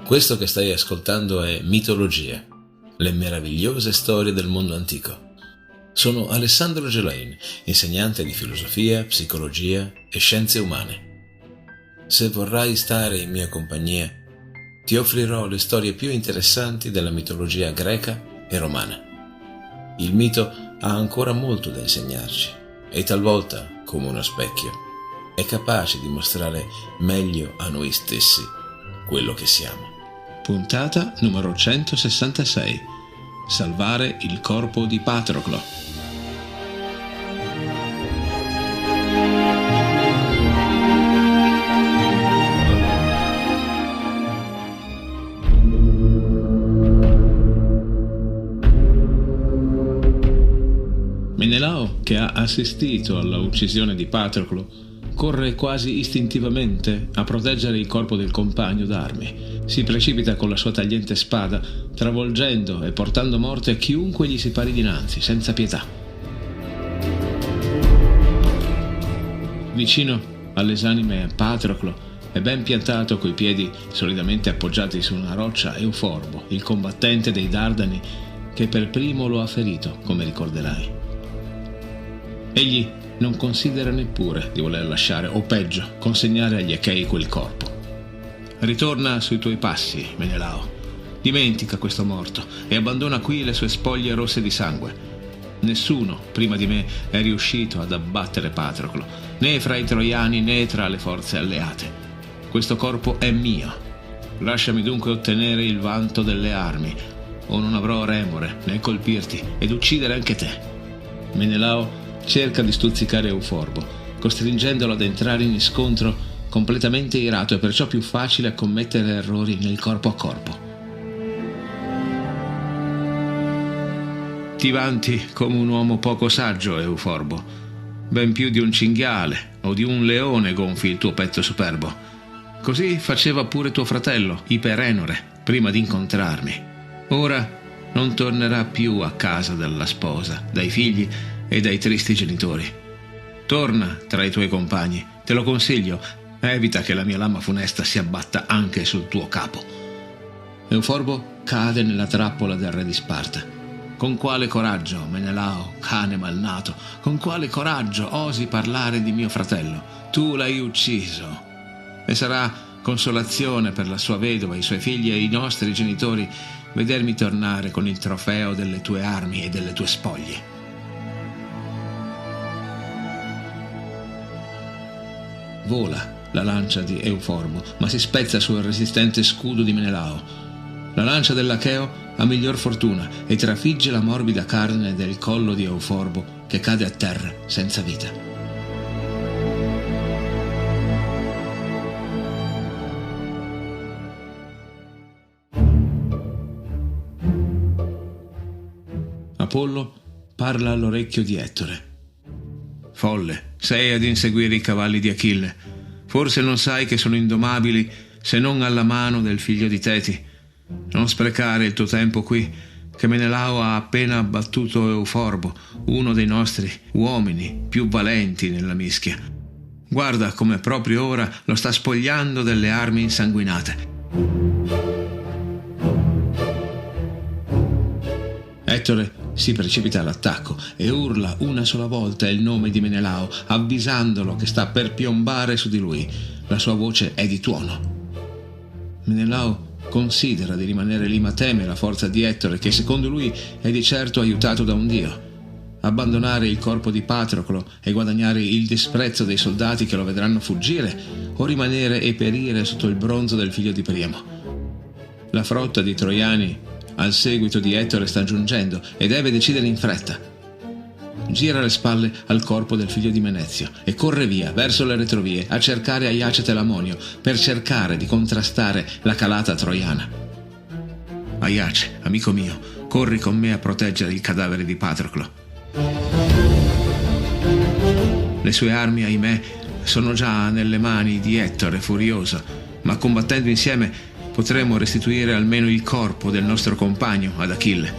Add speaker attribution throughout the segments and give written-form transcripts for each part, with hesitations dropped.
Speaker 1: Questo che stai ascoltando è Mitologia, le meravigliose storie del mondo antico. Sono Alessandro Gelain, insegnante di filosofia, psicologia e scienze umane. Se vorrai stare in mia compagnia, ti offrirò le storie più interessanti della mitologia greca e romana. Il mito ha ancora molto da insegnarci e talvolta, come uno specchio, è capace di mostrare meglio a noi stessi quello che siamo.
Speaker 2: Puntata numero 166. Salvare il corpo di Patroclo. Menelao, che ha assistito alla uccisione di Patroclo, corre quasi istintivamente a proteggere il corpo del compagno d'armi. Si precipita con la sua tagliente spada, travolgendo e portando morte a chiunque gli si pari dinanzi, senza pietà. Vicino all'esanime Patroclo è ben piantato coi piedi solidamente appoggiati su una roccia Euforbo, il combattente dei Dardani che per primo lo ha ferito, come ricorderai. Egli non considera neppure di voler lasciare, o peggio, consegnare agli Achei quel corpo. Ritorna sui tuoi passi, Menelao. Dimentica questo morto e abbandona qui le sue spoglie rosse di sangue. Nessuno prima di me è riuscito ad abbattere Patroclo, né fra i troiani né tra le forze alleate. Questo corpo è mio. Lasciami dunque ottenere il vanto delle armi, o non avrò remore nel colpirti ed uccidere anche te. Menelao cerca di stuzzicare Euforbo, costringendolo ad entrare in scontro completamente irato e perciò più facile a commettere errori nel corpo a corpo. Ti vanti come un uomo poco saggio, Euforbo. Ben più di un cinghiale o di un leone gonfi il tuo petto superbo. Così faceva pure tuo fratello, Iperenore, prima di incontrarmi. Ora non tornerà più a casa dalla sposa, dai figli e dai tristi genitori. Torna tra i tuoi compagni, te lo consiglio, evita che la mia lama funesta si abbatta anche sul tuo capo. Euforbo cade nella trappola del re di Sparta. Con quale coraggio, Menelao, cane malnato, con quale coraggio osi parlare di mio fratello? Tu l'hai ucciso. E sarà consolazione per la sua vedova, i suoi figli e i nostri genitori vedermi tornare con il trofeo delle tue armi e delle tue spoglie. Vola la lancia di Euforbo, ma si spezza sul resistente scudo di Menelao. La lancia dell'Acheo ha miglior fortuna e trafigge la morbida carne del collo di Euforbo, che cade a terra senza vita. Apollo parla all'orecchio di Ettore. Folle, sei ad inseguire i cavalli di Achille. Forse non sai che sono indomabili se non alla mano del figlio di Teti. Non sprecare il tuo tempo qui, che Menelao ha appena abbattuto Euforbo, uno dei nostri uomini più valenti nella mischia. Guarda come proprio ora lo sta spogliando delle armi insanguinate. Ettore si precipita all'attacco e urla una sola volta il nome di Menelao, avvisandolo che sta per piombare su di lui. La sua voce è di tuono. Menelao considera di rimanere lì, ma teme la forza di Ettore, che secondo lui è di certo aiutato da un dio. Abbandonare il corpo di Patroclo e guadagnare il disprezzo dei soldati che lo vedranno fuggire, o rimanere e perire sotto il bronzo del figlio di Priamo. La frotta di troiani al seguito di Ettore sta giungendo e deve decidere in fretta. Gira le spalle al corpo del figlio di Menezio e corre via verso le retrovie a cercare Aiace Telamonio per cercare di contrastare la calata troiana. Aiace, amico mio, corri con me a proteggere il cadavere di Patroclo. Le sue armi, ahimè, sono già nelle mani di Ettore furioso, ma combattendo insieme potremo restituire almeno il corpo del nostro compagno ad Achille.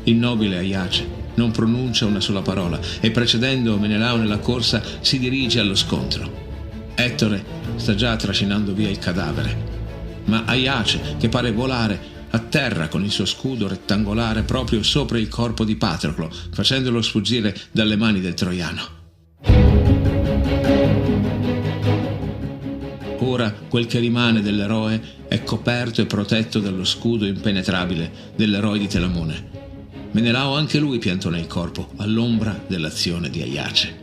Speaker 2: Il nobile Aiace non pronuncia una sola parola e, precedendo Menelao nella corsa, si dirige allo scontro. Ettore sta già trascinando via il cadavere. ma Aiace, che pare volare, atterra con il suo scudo rettangolare proprio sopra il corpo di Patroclo, facendolo sfuggire dalle mani del troiano. Ora quel che rimane dell'eroe è coperto e protetto dallo scudo impenetrabile dell'eroe di Telamone. Menelao anche lui piantò nel corpo, all'ombra dell'azione di Aiace.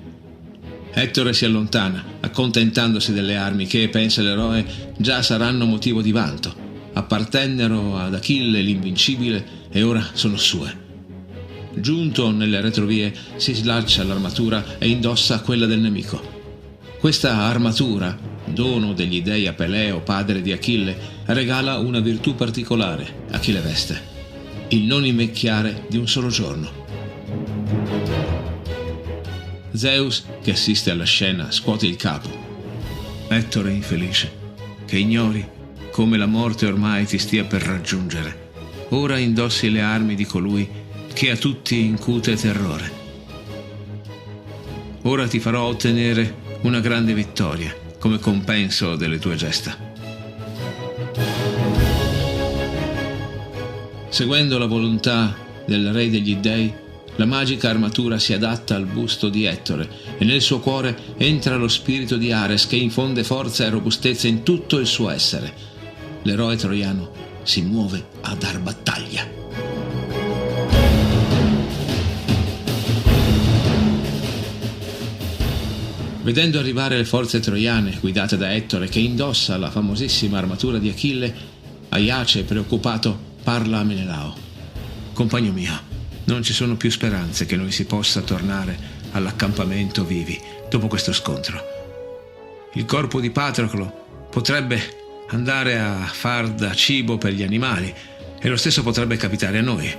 Speaker 2: Ettore si allontana, accontentandosi delle armi che, pensa l'eroe, già saranno motivo di vanto. Appartennero ad Achille l'invincibile e ora sono sue. Giunto nelle retrovie, si slaccia l'armatura e indossa quella del nemico. Questa armatura, dono degli dei a Peleo, padre di Achille, regala una virtù particolare a chi le veste: il non invecchiare di un solo giorno. Zeus, che assiste alla scena, scuote il capo. Ettore infelice, che ignori come la morte ormai ti stia per raggiungere. Ora indossi le armi di colui che a tutti incute terrore. Ora ti farò ottenere una grande vittoria come compenso delle tue gesta. Seguendo la volontà del re degli dei, la magica armatura si adatta al busto di Ettore e nel suo cuore entra lo spirito di Ares che infonde forza e robustezza in tutto il suo essere. L'eroe troiano si muove a dar battaglia. Vedendo arrivare le forze troiane guidate da Ettore che indossa la famosissima armatura di Achille, Aiace, preoccupato, parla a Menelao. Compagno mio, non ci sono più speranze che noi si possa tornare all'accampamento vivi dopo questo scontro. Il corpo di Patroclo potrebbe andare a far da cibo per gli animali e lo stesso potrebbe capitare a noi.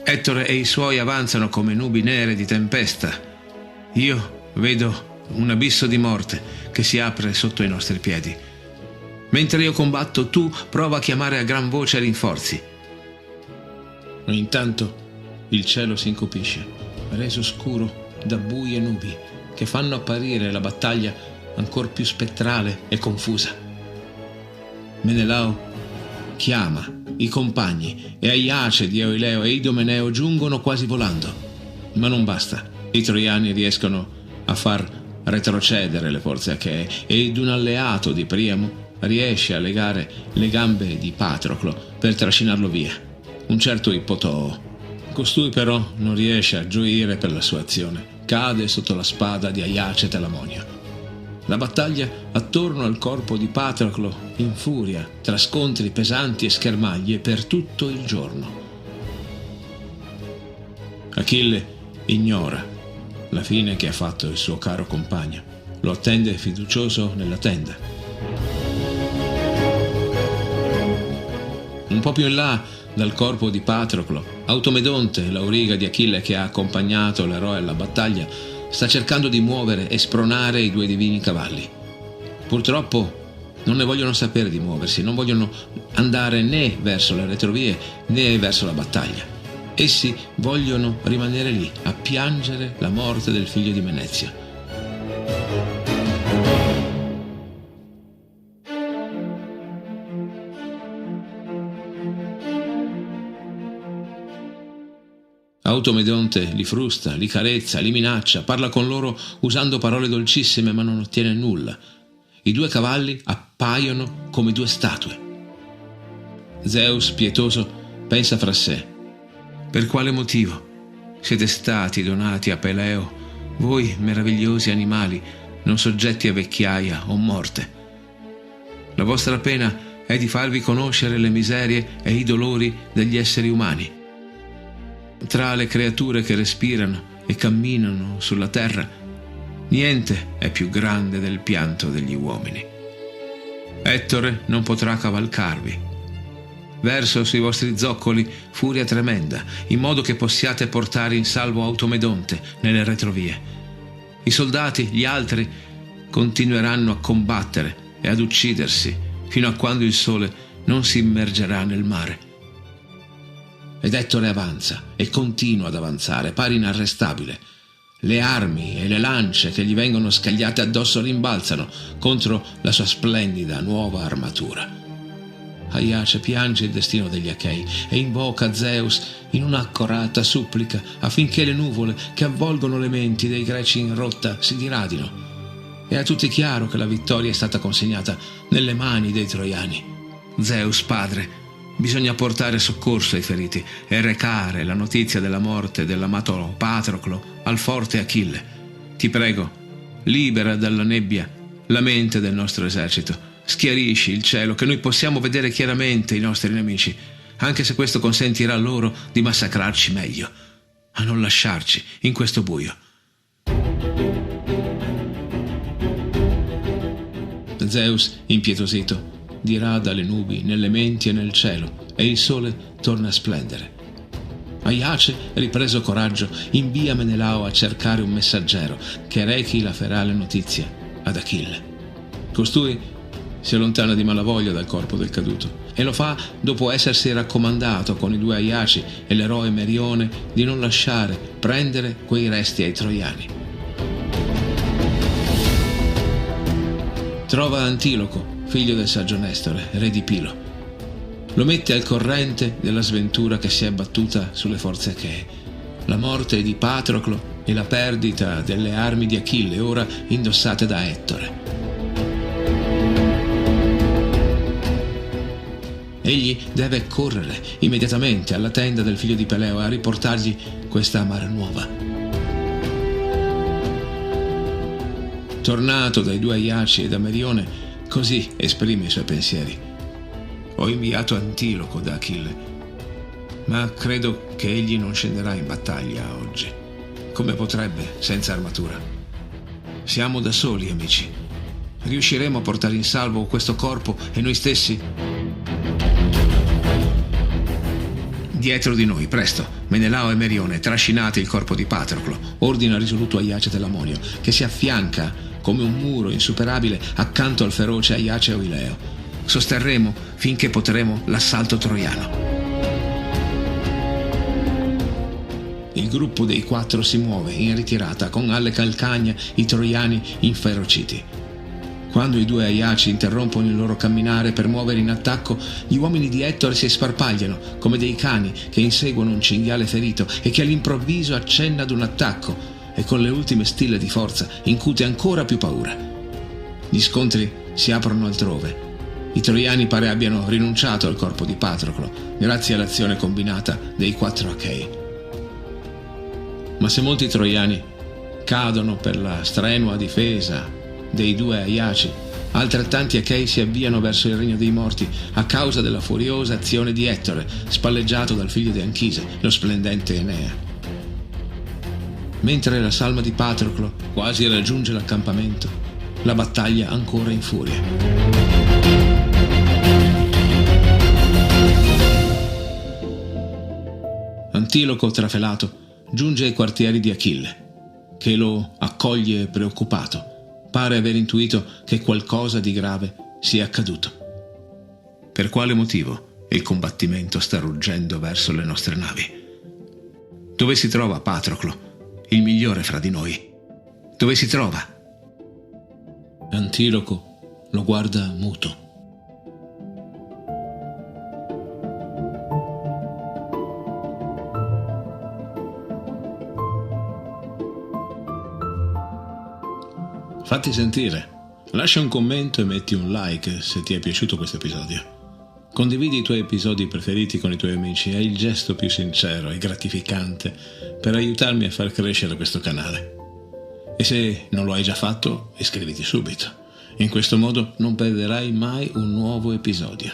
Speaker 2: Ettore e i suoi avanzano come nubi nere di tempesta. Io vedo un abisso di morte che si apre sotto i nostri piedi. Mentre io combatto, tu prova a chiamare a gran voce rinforzi. Intanto il cielo si incupisce, reso scuro da buie nubi che fanno apparire la battaglia ancor più spettrale e confusa. Menelao chiama i compagni e Aiace di Euleo e Idomeneo giungono quasi volando. Ma non basta. I troiani riescono a far retrocedere le forze achee ed un alleato di Priamo riesce a legare le gambe di Patroclo per trascinarlo via, un certo Ippotoo. Costui però non riesce a gioire per la sua azione, cade sotto la spada di Aiace Telamonio. La battaglia attorno al corpo di Patroclo infuria tra scontri pesanti e schermaglie per tutto il giorno. Achille ignora la fine che ha fatto il suo caro compagno, lo attende fiducioso nella tenda. Un po' più in là dal corpo di Patroclo, Automedonte, l'auriga di Achille che ha accompagnato l'eroe alla battaglia, sta cercando di muovere e spronare i due divini cavalli. Purtroppo non ne vogliono sapere di muoversi, non vogliono andare né verso le retrovie né verso la battaglia. Essi vogliono rimanere lì a piangere la morte del figlio di Menezio. Automedonte li frusta, li carezza, li minaccia, parla con loro usando parole dolcissime ma non ottiene nulla. I due cavalli appaiono come due statue. Zeus, pietoso, pensa fra sé: per quale motivo siete stati donati a Peleo, voi meravigliosi animali, non soggetti a vecchiaia o morte? La vostra pena è di farvi conoscere le miserie e i dolori degli esseri umani. Tra le creature che respirano e camminano sulla terra, niente è più grande del pianto degli uomini. Ettore non potrà cavalcarvi. Verso sui vostri zoccoli furia tremenda, in modo che possiate portare in salvo Automedonte nelle retrovie. I soldati, gli altri, continueranno a combattere e ad uccidersi fino a quando il sole non si immergerà nel mare. Ed Ettore avanza e continua ad avanzare, pare inarrestabile. Le armi e le lance che gli vengono scagliate addosso rimbalzano contro la sua splendida nuova armatura. Aiace piange il destino degli Achei e invoca Zeus in un'accorata supplica affinché le nuvole che avvolgono le menti dei greci in rotta si diradino. È a tutti chiaro che la vittoria è stata consegnata nelle mani dei troiani. Zeus padre, bisogna portare soccorso ai feriti e recare la notizia della morte dell'amato Patroclo al forte Achille. Ti prego, libera dalla nebbia la mente del nostro esercito. Schiarisci il cielo che noi possiamo vedere chiaramente i nostri nemici, anche se questo consentirà loro di massacrarci meglio, a non lasciarci in questo buio. Zeus, impietosito, dirada le nubi nelle menti e nel cielo, e il sole torna a splendere. Aiace, ripreso coraggio, invia Menelao a cercare un messaggero che rechi la ferale notizia ad Achille. Costui si allontana di malavoglia dal corpo del caduto e lo fa dopo essersi raccomandato con i 2 Aiaci e l'eroe Merione di non lasciare prendere quei resti ai troiani. Trova Antiloco, figlio del saggio Nestore, re di Pilo. Lo mette al corrente della sventura che si è abbattuta sulle forze achee, la morte di Patroclo e la perdita delle armi di Achille, ora indossate da Ettore. Egli deve correre immediatamente alla tenda del figlio di Peleo a riportargli questa amara nuova. Tornato dai 2 Aiaci e da Merione, così esprime i suoi pensieri. Ho inviato Antiloco da Achille, ma credo che egli non scenderà in battaglia oggi. Come potrebbe senza armatura? Siamo da soli, amici. Riusciremo a portare in salvo questo corpo e noi stessi? Dietro di noi, presto, Menelao e Merione, trascinate il corpo di Patroclo, ordina risoluto Aiace Telamonio, che si affianca come un muro insuperabile accanto al feroce Aiace Oileo. Sosterremo finché potremo l'assalto troiano. Il gruppo dei 4 si muove in ritirata con alle calcagna i troiani inferociti. Quando i 2 Aiaci interrompono il loro camminare per muovere in attacco, gli uomini di Ettore si sparpagliano come dei cani che inseguono un cinghiale ferito e che all'improvviso accenna ad un attacco e con le ultime stille di forza incute ancora più paura. Gli scontri si aprono altrove. I troiani pare abbiano rinunciato al corpo di Patroclo grazie all'azione combinata dei 4 Achei. Ma se molti troiani cadono per la strenua difesa dei 2 Aiaci, altrettanti Achei si avviano verso il regno dei morti a causa della furiosa azione di Ettore, spalleggiato dal figlio di Anchise, lo splendente Enea. Mentre la salma di Patroclo quasi raggiunge l'accampamento, la battaglia ancora in furia. Antiloco, trafelato, giunge ai quartieri di Achille, che lo accoglie preoccupato. Pare aver intuito che qualcosa di grave sia accaduto. Per quale motivo il combattimento sta ruggendo verso le nostre navi? Dove si trova Patroclo, il migliore fra di noi? Dove si trova? Antiloco lo guarda muto. Fatti sentire, lascia un commento e metti un like se ti è piaciuto questo episodio. Condividi i tuoi episodi preferiti con i tuoi amici, è il gesto più sincero e gratificante per aiutarmi a far crescere questo canale. E se non lo hai già fatto, iscriviti subito. In questo modo non perderai mai un nuovo episodio.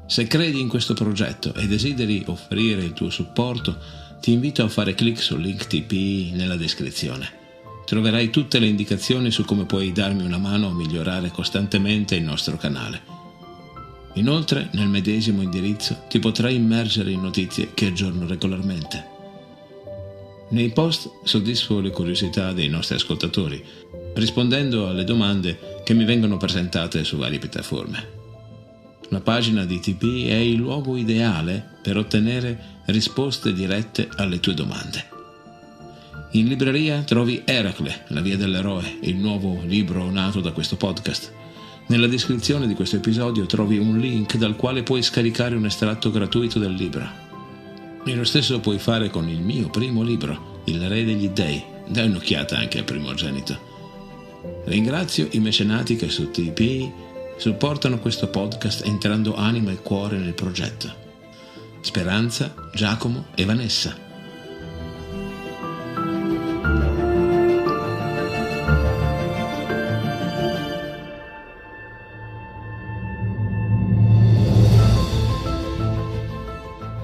Speaker 2: Se credi in questo progetto e desideri offrire il tuo supporto, ti invito a fare clic sul link TP nella descrizione. Troverai tutte le indicazioni su come puoi darmi una mano a migliorare costantemente il nostro canale. Inoltre, nel medesimo indirizzo ti potrai immergere in notizie che aggiorno regolarmente. Nei post soddisfo le curiosità dei nostri ascoltatori, rispondendo alle domande che mi vengono presentate su varie piattaforme. La pagina di TP è il luogo ideale per ottenere risposte dirette alle tue domande. In libreria trovi Eracle, la via dell'eroe, il nuovo libro nato da questo podcast. Nella descrizione di questo episodio trovi un link dal quale puoi scaricare un estratto gratuito del libro. E lo stesso puoi fare con il mio primo libro, Il Re degli Dei. Dai un'occhiata anche al primogenito. Ringrazio i mecenati che su Tipeee supportano questo podcast entrando anima e cuore nel progetto. Speranza, Giacomo e Vanessa.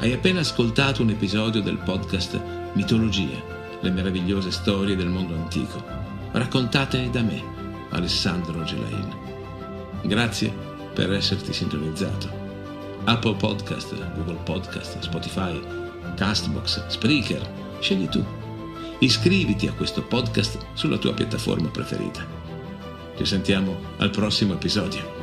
Speaker 2: Hai appena ascoltato un episodio del podcast Mitologie, le meravigliose storie del mondo antico, raccontate da me, Alessandro Gelain. Grazie per esserti sintonizzato. Apple Podcast, Google Podcast, Spotify, Castbox, Spreaker, scegli tu. Iscriviti a questo podcast sulla tua piattaforma preferita. Ci sentiamo al prossimo episodio.